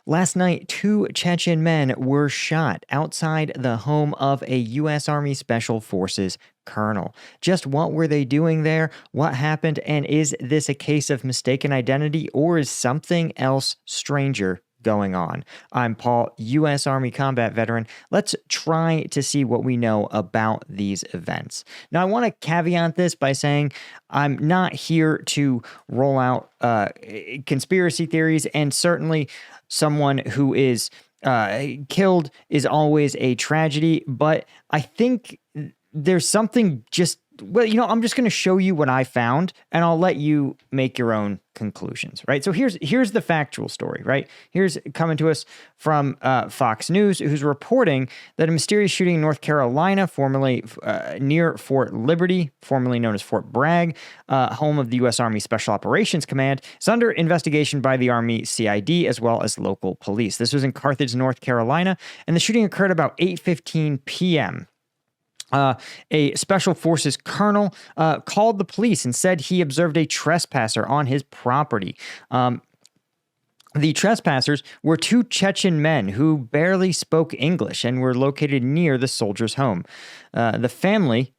Last night, two Chechen men were shot outside the home of a U.S. Army Special Forces colonel. Just what were they doing there? What happened? And is this a case of mistaken identity, or is something else stranger going on? I'm Paul, U.S. Army combat veteran. Let's try to see what we know about these events. Now, I want to caveat this by saying I'm not here to roll out conspiracy theories, and certainly someone who is killed is always a tragedy, but I think there's something I'm just going to show you what I found, and I'll let you make your own conclusions, right? So here's the factual story, right? Here's coming to us from Fox News, who's reporting that a mysterious shooting in North Carolina, formerly near Fort Liberty, formerly known as Fort Bragg, home of the U.S. Army Special Operations Command, is under investigation by the Army CID as well as local police. This was in Carthage, North Carolina, and the shooting occurred about 8:15 p.m. A Special Forces colonel called the police and said he observed a trespasser on his property. The trespassers were two Chechen men who barely spoke English and were located near the soldier's home. The family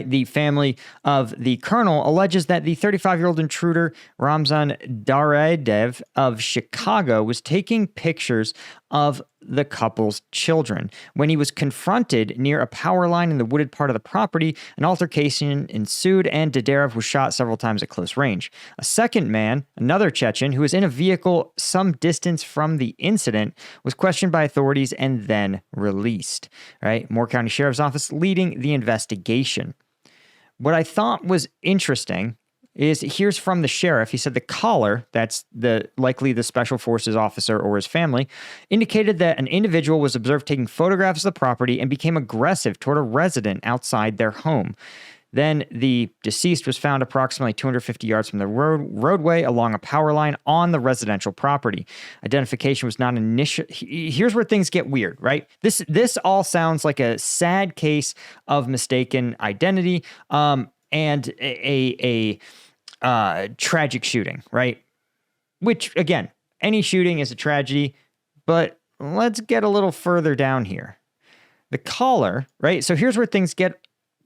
the family of the colonel alleges that the 35-year-old intruder, Ramzan Daredev of Chicago, was taking pictures of the couple's children. When he was confronted near a power line in the wooded part of the property, an altercation ensued and Daredev was shot several times at close range. A second man, another Chechen, who was in a vehicle some distance from the incident, was questioned by authorities and then released. Right? Moore County Sheriff's Office leading the investigation. What I thought was interesting is here's from the sheriff. He said the caller, that's likely the Special Forces officer or his family, indicated that an individual was observed taking photographs of the property and became aggressive toward a resident outside their home. Then the deceased was found approximately 250 yards from the roadway along a power line on the residential property. Identification was not initial. Here's where things get weird, right? This all sounds like a sad case of mistaken identity and a tragic shooting, right? Which, again, any shooting is a tragedy, but let's get a little further down here. The caller, right? So here's where things get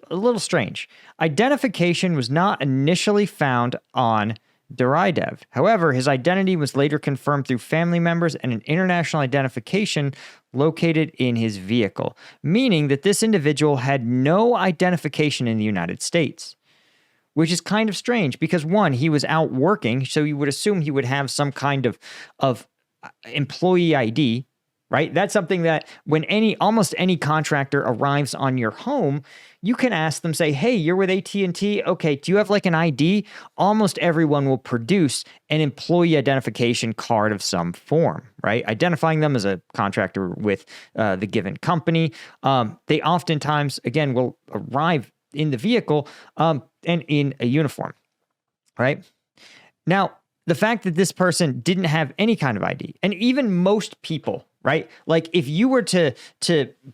a little strange. Identification was not initially found on Daredev. However, his identity was later confirmed through family members and an international identification located in his vehicle, meaning that this individual had no identification in the United States, which is kind of strange because, one, he was out working, so you would assume he would have some kind of employee ID, right? That's something that when almost any contractor arrives on your home, you can ask them, say, hey, you're with AT&T. Okay, do you have like an ID? Almost everyone will produce an employee identification card of some form, right? Identifying them as a contractor with the given company. They oftentimes, again, will arrive in the vehicle and in a uniform, right? Now, the fact that this person didn't have any kind of ID, and even most people, right? Like if you were to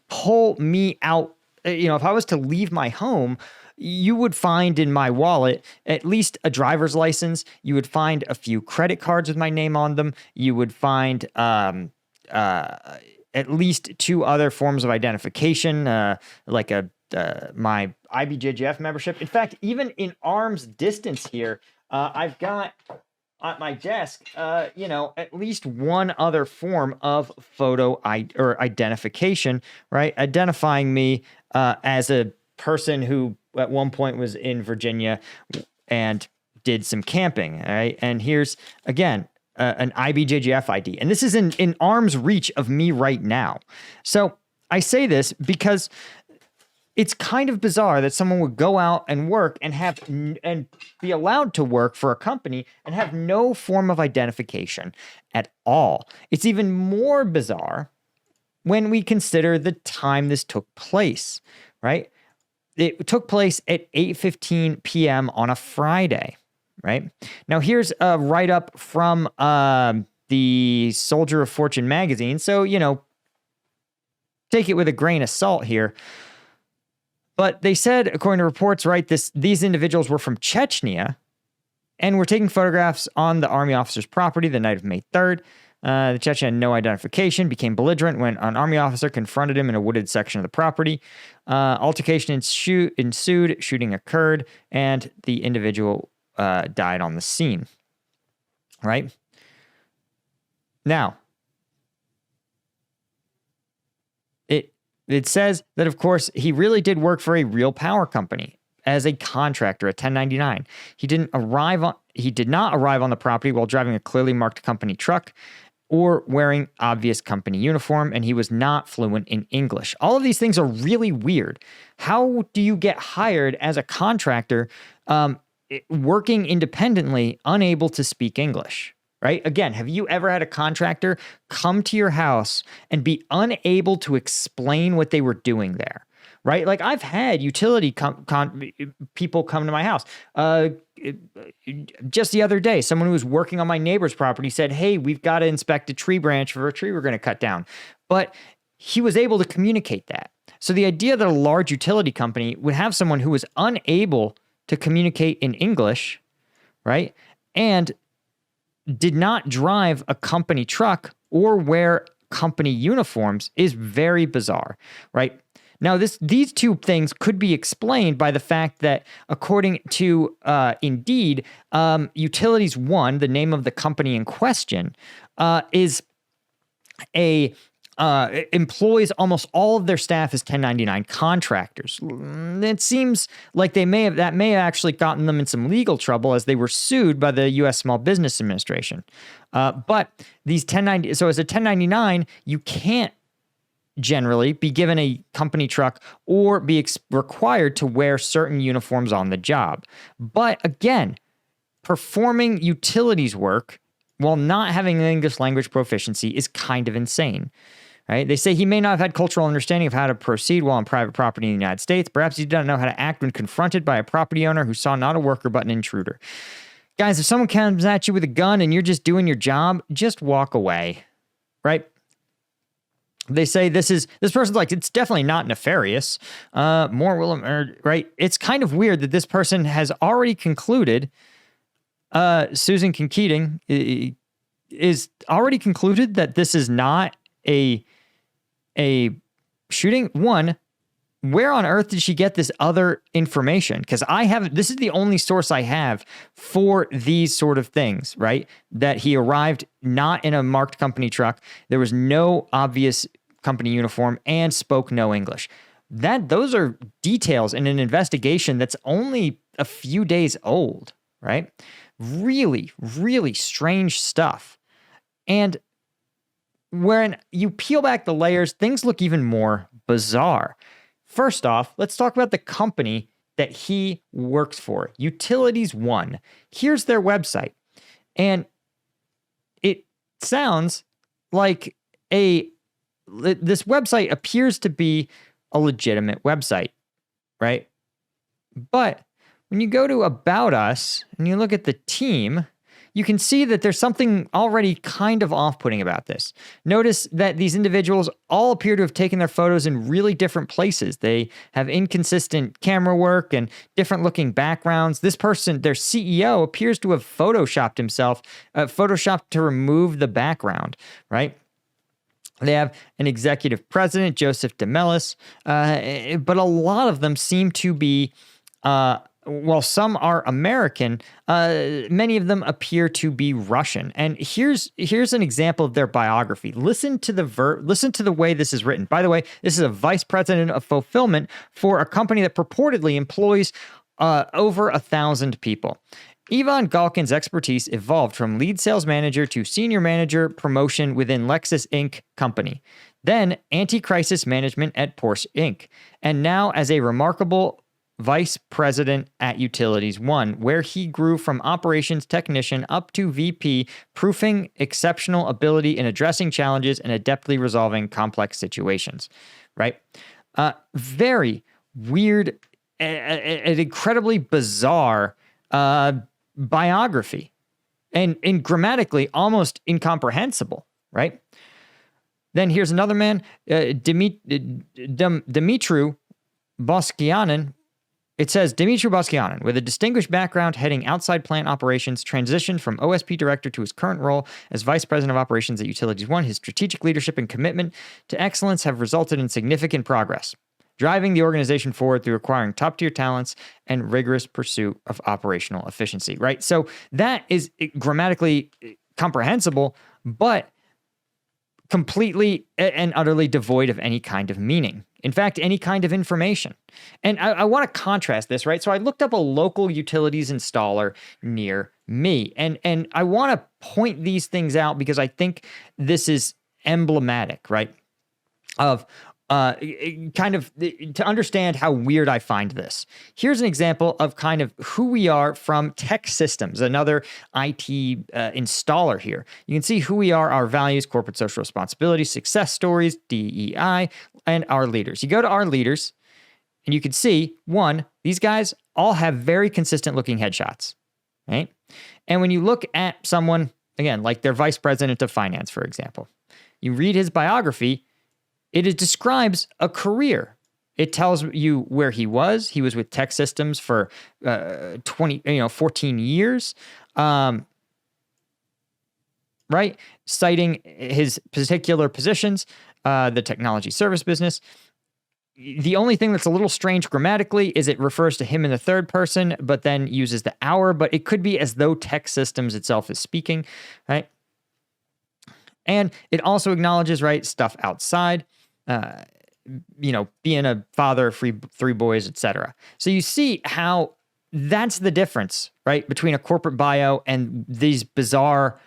pull me out, if I was to leave my home, you would find in my wallet at least a driver's license. You would find a few credit cards with my name on them. You would find at least two other forms of identification, like my IBJJF membership. In fact, in arm's distance here, I've got at my desk, at least one other form of photo or identification, right? Identifying me as a person who at one point was in Virginia and did some camping, right? And here's, again, an IBJJF ID. And this is in arm's reach of me right now. So I say this because it's kind of bizarre that someone would go out and work and be allowed to work for a company and have no form of identification at all. It's even more bizarre when we consider the time this took place, right? It took place at 8:15 p.m. on a Friday, right? Now, here's a write-up from the Soldier of Fortune magazine. So, take it with a grain of salt here. But they said, according to reports, right, these individuals were from Chechnya, and were taking photographs on the Army officer's property the night of May 3rd. The Chechen had no identification, became belligerent when an Army officer confronted him in a wooded section of the property. Altercation ensued, shooting occurred, and the individual died on the scene. Right? Now, it says that, of course, he really did work for a real power company as a contractor, a 1099. He did not arrive on the property while driving a clearly marked company truck or wearing obvious company uniform, and he was not fluent in English. All of these things are really weird. How do you get hired as a contractor working independently, unable to speak English? Right? Again, have you ever had a contractor come to your house and be unable to explain what they were doing there? Right? Like, I've had utility people come to my house. Just the other day, someone who was working on my neighbor's property said, hey, we've got to inspect a tree branch for a tree we're going to cut down. But he was able to communicate that. So the idea that a large utility company would have someone who was unable to communicate in English, right, and did not drive a company truck or wear company uniforms is very bizarre, right? Now, these two things could be explained by the fact that, according to Indeed, Utilities One, the name of the company in question, is employs almost all of their staff as 1099 contractors. It seems like that may have actually gotten them in some legal trouble as they were sued by the U.S. Small Business Administration. But these 1090, so as a 1099, you can't generally be given a company truck or be required to wear certain uniforms on the job. But again, performing utilities work while not having an English language proficiency is kind of insane. Right? They say he may not have had cultural understanding of how to proceed while on private property in the United States. Perhaps he did not know how to act when confronted by a property owner who saw not a worker but an intruder. Guys, if someone comes at you with a gun and you're just doing your job, just walk away. Right? They say this person's like, it's definitely not nefarious. Right? It's kind of weird that this person has already concluded, Susan Keating is already concluded that this is not a shooting. One, where on earth did she get this other information? Because this is the only source I have for these sort of things, right? That he arrived not in a marked company truck. There was no obvious company uniform and spoke no English. Those are details in an investigation that's only a few days old, right? Really, really strange stuff. And when you peel back the layers, things look even more bizarre. First off, let's talk about the company that he works for, Utilities One. Here's their website. And it sounds like this website appears to be a legitimate website, right? But when you go to About Us and you look at the team, you can see that there's something already kind of off-putting about this. Notice that these individuals all appear to have taken their photos in really different places. They have inconsistent camera work and different looking backgrounds. This person, their CEO, appears to have photoshopped himself, photoshopped to remove the background, right? They have an executive president, Joseph DeMellis, but a lot of them seem to be while some are American, many of them appear to be Russian. And here's an example of their biography. Listen to the way this is written. By the way, this is a vice president of fulfillment for a company that purportedly employs over 1,000 people. Ivan Galkin's expertise evolved from lead sales manager to senior manager promotion within Lexus Inc. company, then anti-crisis management at Porsche Inc., and now as a remarkable vice president at Utilities One, where he grew from operations technician up to VP, proving exceptional ability in addressing challenges and adeptly resolving complex situations, right? Very weird, an incredibly bizarre biography, and grammatically almost incomprehensible, right? Then here's another man, Dimitru Boskianin, It says Dimitri Baskianin, with a distinguished background heading outside plant operations, transitioned from OSP director to his current role as vice president of operations at Utilities One. His strategic leadership and commitment to excellence have resulted in significant progress, driving the organization forward through acquiring top-tier talents and rigorous pursuit of operational efficiency, right? So that is grammatically comprehensible, but completely and utterly devoid of any kind of meaning. In fact, any kind of information. And I want to contrast this, right? So I looked up a local utilities installer near me, and I want to point these things out because I think this is emblematic, right? Of kind of to understand how weird I find this. Here's an example of kind of who we are from Tech Systems, another IT installer here. You can see who we are, our values, corporate social responsibility, success stories, DEI, and our leaders. You go to our leaders, and you can see, one, these guys all have very consistent looking headshots, right? And when you look at someone, again, like their vice president of finance, for example, you read his biography, it describes a career. It tells you where he was. He was with Tech Systems for 14 years, right? Citing his particular positions, the technology service business. The only thing that's a little strange grammatically is it refers to him in the third person, but then uses the our, but it could be as though Tech Systems itself is speaking, right? And it also acknowledges, right, stuff outside, being a father, three boys, etc. So you see how that's the difference, right, between a corporate bio and these bizarre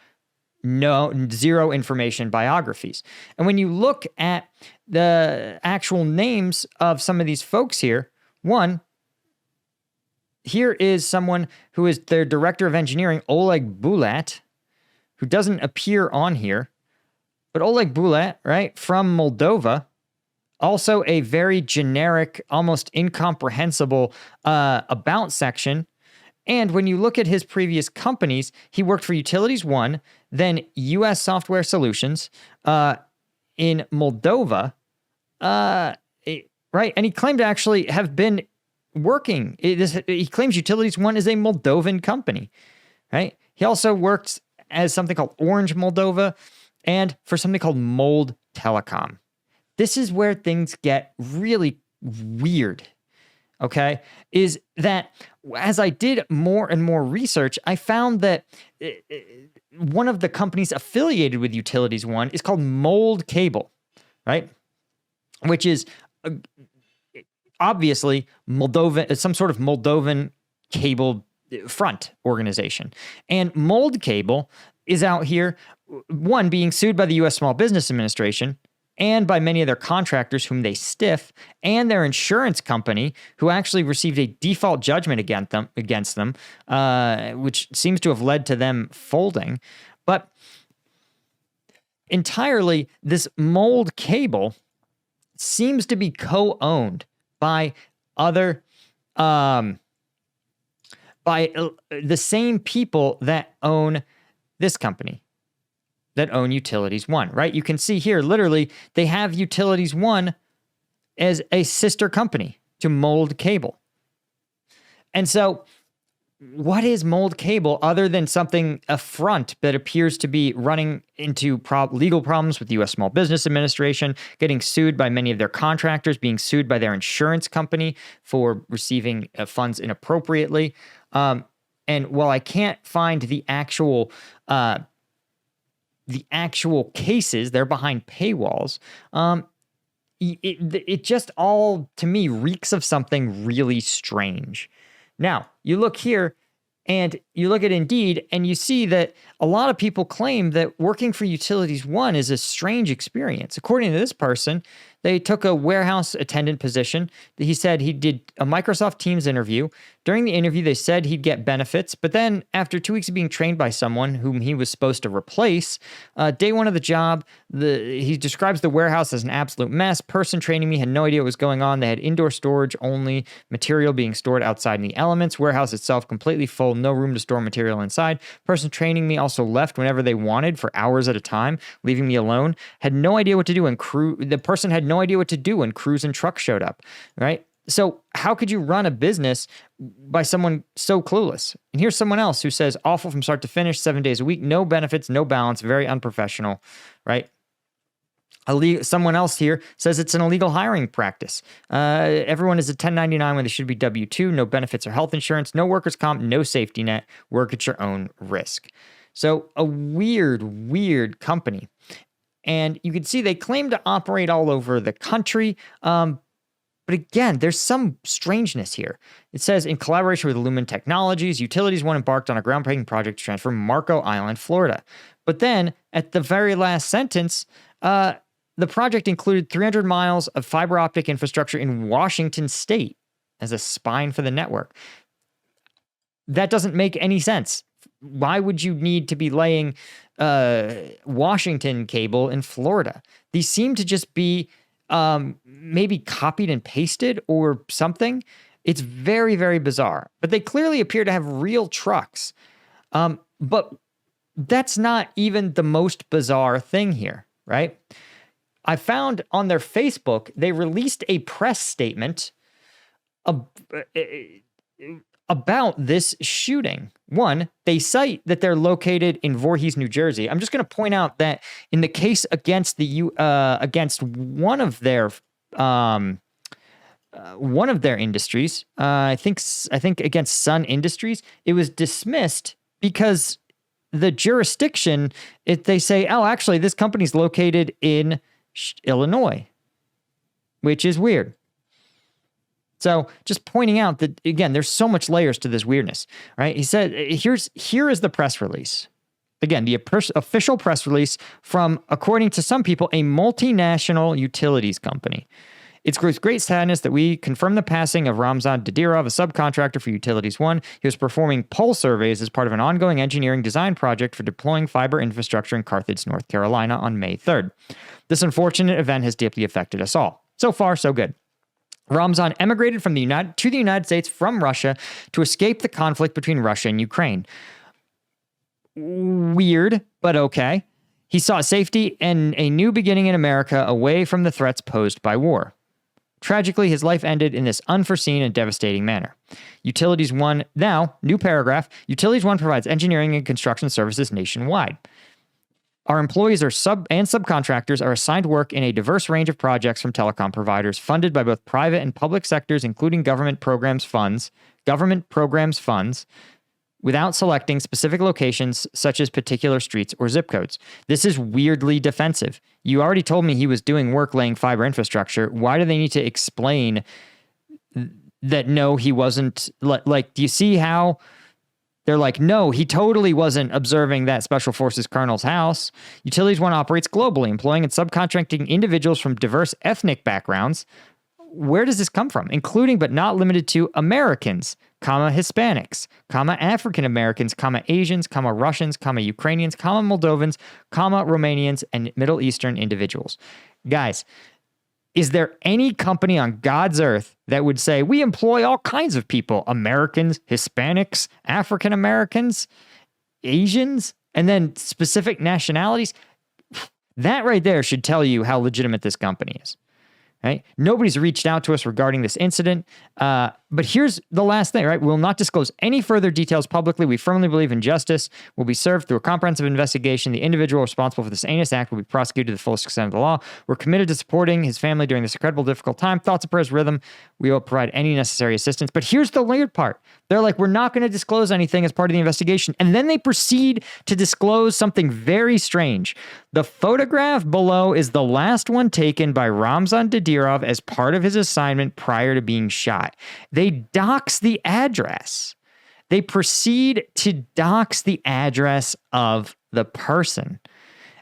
zero information biographies. And when you look at the actual names of some of these folks here, here is someone who is their director of engineering, Oleg Bulat, who doesn't appear on here. But Oleg Bulat, right, from Moldova, also a very generic, almost incomprehensible about section. And when you look at his previous companies, he worked for Utilities One, then U.S. Software Solutions in Moldova, right? And he claimed to actually have been working. He claims Utilities One is a Moldovan company, right? He also worked as something called Orange Moldova, and for something called Mold Telecom. This is where things get really weird, okay? Is that as I did more and more research, I found that one of the companies affiliated with Utilities One is called Mold Cable, right? Which is obviously Moldovan, some sort of Moldovan cable front organization. And Mold Cable is out here, one, being sued by the U.S. Small Business Administration and by many of their contractors whom they stiff, and their insurance company who actually received a default judgment against them, which seems to have led to them folding. But entirely, this Mold Cable seems to be co-owned by other, by the same people that own this company, that own Utilities One, right? You can see here, literally, they have Utilities One as a sister company to Mold Cable. And so what is Mold Cable other than a front that appears to be running into legal problems with the U.S. Small Business Administration, getting sued by many of their contractors, being sued by their insurance company for receiving funds inappropriately. And while I can't find the actual cases, they're behind paywalls. It just all, to me, reeks of something really strange. Now, you look here and you look at Indeed and you see that a lot of people claim that working for Utilities One is a strange experience. According to this person, they took a warehouse attendant position. He said he did a Microsoft Teams interview. During the interview, they said he'd get benefits, but then after 2 weeks of being trained by someone whom he was supposed to replace, day one of the job, he describes the warehouse as an absolute mess. Person training me had no idea what was going on. They had indoor storage only, material being stored outside in the elements. Warehouse itself completely full, no room to store material inside. Person training me also left whenever they wanted for hours at a time, leaving me alone. Had no idea what to do when the person had no idea what to do when crews and trucks showed up, right? So how could you run a business by someone so clueless? And here's someone else who says awful from start to finish, 7 days a week, no benefits, no balance, very unprofessional, right? Someone else here says it's an illegal hiring practice. Everyone is a 1099 when they should be W-2, no benefits or health insurance, no workers' comp, no safety net, work at your own risk. So a weird company. And you can see they claim to operate all over the country. But again, there's some strangeness here. It says, in collaboration with Lumen Technologies, Utilities One embarked on a groundbreaking project to transfer Marco Island, Florida. But then, at the very last sentence, the project included 300 miles of fiber optic infrastructure in Washington state as a spine for the network. That doesn't make any sense. Why would you need to be laying Washington cable in Florida? These seem to just be maybe copied and pasted or something. It's very, very bizarre. But they clearly appear to have real trucks. But that's not even the most bizarre thing here, right? I found on their Facebook, they released a press statement about this shooting. One, they cite that they're located in Voorhees, New Jersey. I'm just going to point out that in the case against against one of their industries, I think against Sun Industries, it was dismissed because the jurisdiction, they say, oh, actually, this company's located in Illinois, which is weird. So just pointing out that, again, there's so much layers to this weirdness, right? He said, here is the press release. Again, the official press release from, according to some people, a multinational utilities company. It's with great sadness that we confirm the passing of Ramzan Dadirov, a subcontractor for Utilities One. He was performing pole surveys as part of an ongoing engineering design project for deploying fiber infrastructure in Carthage, North Carolina on May 3rd. This unfortunate event has deeply affected us all. So far, so good. Ramzan emigrated to the United States from Russia to escape the conflict between Russia and Ukraine. Weird, but okay. He sought safety and a new beginning in America away from the threats posed by war. Tragically, his life ended in this unforeseen and devastating manner. Utilities One, now, new paragraph, Utilities One provides engineering and construction services nationwide. Our employees and subcontractors are assigned work in a diverse range of projects from telecom providers funded by both private and public sectors, including government programs funds, without selecting specific locations such as particular streets or zip codes. This is weirdly defensive. You already told me he was doing work laying fiber infrastructure. Why do they need to explain that no, he wasn't? Like, do you see how they're like, no, he totally wasn't observing that Special Forces colonel's house? Utilities One operates globally, employing and subcontracting individuals from diverse ethnic backgrounds. Where does this come from? Including but not limited to Americans, Hispanics, African Americans, Asians, Russians, Ukrainians, Moldovans, Romanians, and Middle Eastern individuals. Guys, is there any company on God's earth that would say, we employ all kinds of people, Americans, Hispanics, African Americans, Asians, and then specific nationalities? That right there should tell you how legitimate this company is. Right? Nobody's reached out to us regarding this incident. But here's the last thing, right? We will not disclose any further details publicly. We firmly believe in justice will be served through a comprehensive investigation. The individual responsible for this heinous act will be prosecuted to the fullest extent of the law. We're committed to supporting his family during this incredible, difficult time. Thoughts and prayers, Rhythm. We will provide any necessary assistance. But here's the weird part. They're like, we're not going to disclose anything as part of the investigation. And then they proceed to disclose something very strange. The photograph below is the last one taken by Ramzan Dadirov as part of his assignment prior to being shot. They dox the address. They proceed to dox the address of the person.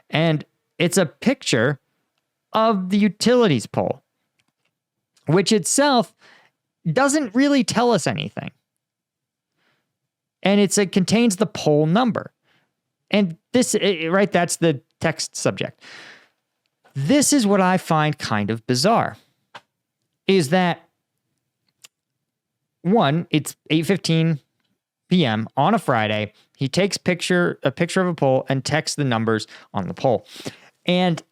And it's a picture of the utilities pole, which itself doesn't really tell us anything. And it contains the pole number. And this, right, that's the text subject. This is what I find kind of bizarre, is that, one, it's 8:15 p.m. on a Friday. He takes a picture of a pole and texts the numbers on the pole. And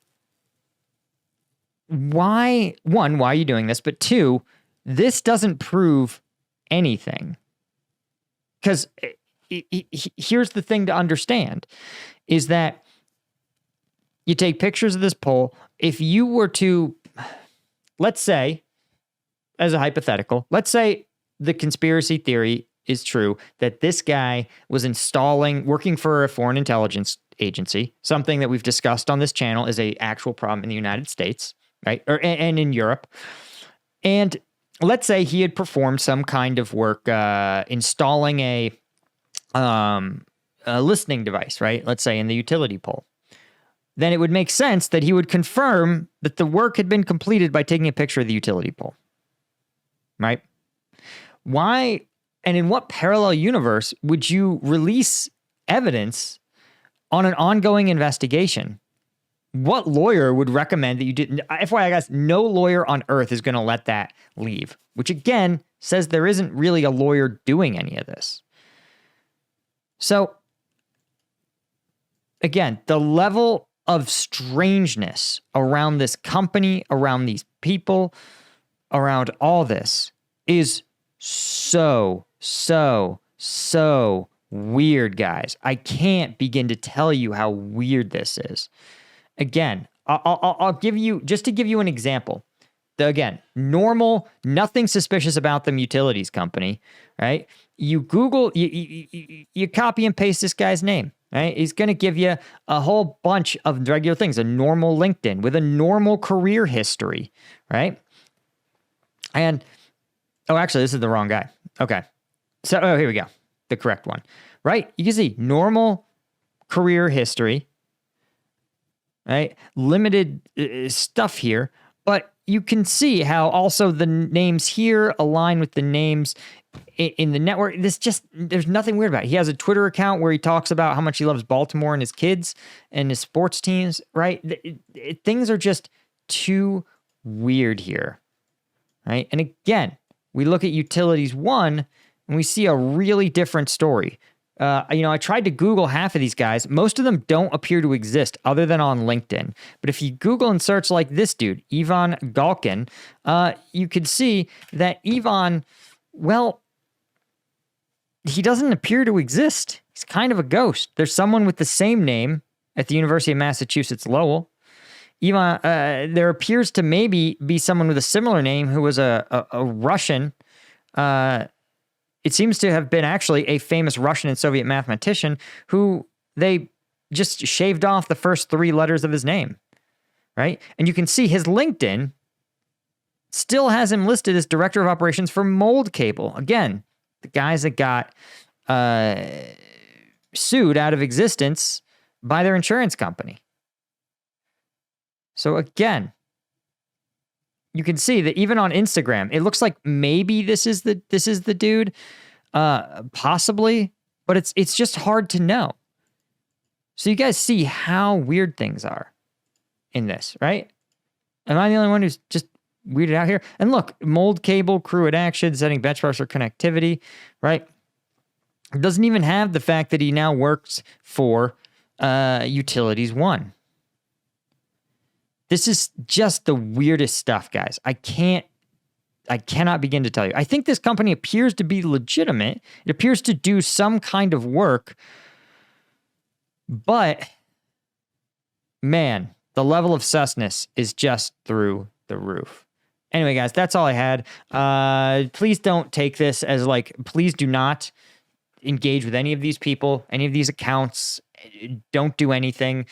why are you doing this? But two, this doesn't prove anything. Because here's the thing to understand is that you take pictures of this poll. If you were to, let's say, as a hypothetical, let's say the conspiracy theory is true that this guy was working for a foreign intelligence agency, something that we've discussed on this channel is a actual problem in the United States, right? And in Europe. And let's say he had performed some kind of work installing a listening device, right? Let's say in the utility pole. Then it would make sense that he would confirm that the work had been completed by taking a picture of the utility pole, right? Why and in what parallel universe would you release evidence on an ongoing investigation? What lawyer would recommend that you didn't? FYI, guys, no lawyer on earth is going to let that leave, which again says there isn't really a lawyer doing any of this. So, again, the level of strangeness around this company, around these people, around all this is so weird, guys. I can't begin to tell you how weird this is. Again, I'll give you, just to give you an example. Again, normal, nothing suspicious about them utilities company, right? You Google, you copy and paste this guy's name, right? He's going to give you a whole bunch of regular things, a normal LinkedIn with a normal career history, right? And, oh, actually, this is the wrong guy. Okay. So, here we go. The correct one, right? You can see normal career history, right? Limited stuff here, but you can see how also the names here align with the names in the network. There's nothing weird about it. He has a Twitter account where he talks about how much he loves Baltimore and his kids and his sports teams, right? Things are just too weird here, right? And again, we look at Utilities 1 and we see a really different story. I tried to Google half of these guys. Most of them don't appear to exist other than on LinkedIn. But if you Google and search like this dude, Ivan Galkin, you could see that Ivan, well, he doesn't appear to exist. He's kind of a ghost. There's someone with the same name at the University of Massachusetts Lowell. Ivan, there appears to maybe be someone with a similar name who was a Russian. It seems to have been actually a famous Russian and Soviet mathematician who they just shaved off the first 3 letters of his name, right? And you can see his LinkedIn still has him listed as director of operations for Mold Cable. Again, the guys that got sued out of existence by their insurance company. So again, you can see that even on Instagram, it looks like maybe this is the dude, possibly, but it's just hard to know. So you guys see how weird things are in this, right? Am I the only one who's just weirded out here? And look, Mold Cable, crew at action, setting benchmarks for connectivity, right? It doesn't even have the fact that he now works for Utilities 1. This is just the weirdest stuff, guys. I cannot begin to tell you. I think this company appears to be legitimate. It appears to do some kind of work. But, man, the level of susness is just through the roof. Anyway, guys, that's all I had. Please don't take this as please do not engage with any of these people, any of these accounts. Don't do anything.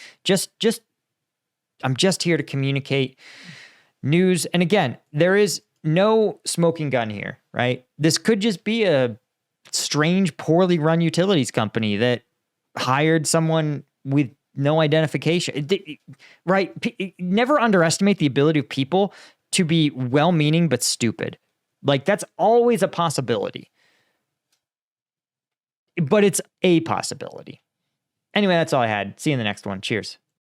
I'm just here to communicate news. And again, there is no smoking gun here, right? This could just be a strange, poorly run utilities company that hired someone with no identification, right? Never underestimate the ability of people to be well-meaning but stupid. That's always a possibility. But it's a possibility. Anyway, that's all I had. See you in the next one. Cheers.